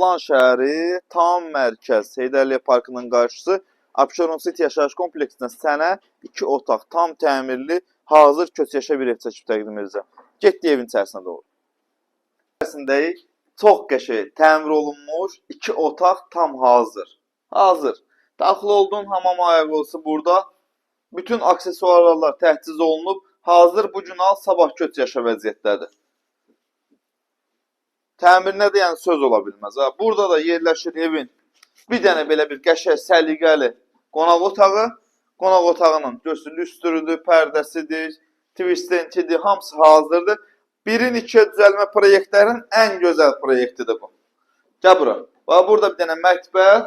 Lan şəhəri tam mərkəz Heydərliyə Parkının qarşısı Abşeron City yaşayış kompleksindən sənə 2 otaq tam təmirli hazır köçyaşa bir ev çəkib təqdim edəcəm. Getdi evin içərisinə doğru. İçərisindəyik. Çox qəşəng təmir olunmuş 2 otaq tam hazır. Hazır. Daxil olduğun hamam ayaqqabısı burada. Bütün aksesuarlar təchiz olunub. Hazır bu gün al, sabah köç yaşa vəziyyətdədir. Təmirinə də yəni söz ola bilməz. Ha. Burada da yerləşir evin bir dənə belə bir qəşəng səliqəli qonaq otağı. Qonaq otağının lüstrüdür, pərdəsidir, twistentidir, hamısı hazırdır. Birin ikiyə düzəlmə proyektlərin ən gözəl proyektidir bu. Gəl bura. Bax, burada bir dənə mətbəx.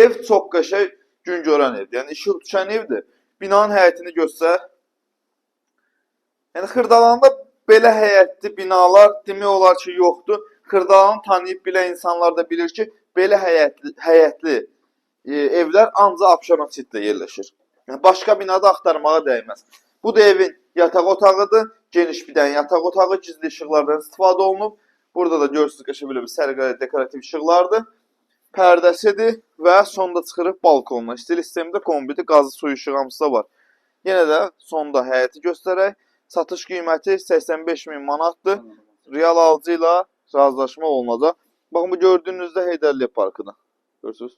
Ev çox qəşəng gün görən evdir. Yəni işıq düşən evdir. Binanın həyətini göstər. Yəni Xırdalanda belə həyətli binalar demək olar ki, yoxdur. Xırdalanı tanıyıb bilən insanlar da bilir ki, belə həyətli evlər ancaq Abşeron City'də yerləşir. Yəni, başqa binada axtarmağa dəyməz. Bu da evin yataq otağıdır. Geniş bir dənə yataq otağı, gizli işıqlardan istifadə olunub. Burada da görürsünüz ki, belə bir sərqəli dekorativ işıqlardır. Pərdəsidir və sonda çıxırıq balkonuna. Stil sistemdə kombiti, qazı, su işığı hamısı da var. Yenə də sonda həyəti göstərək. Satış qiyməti 85.000 manatdır. Real alıcı ilə razılaşma olunacaq. Baxın, bu gördüyünüzdə Heydərliyə Parkıdır. Görürsünüz.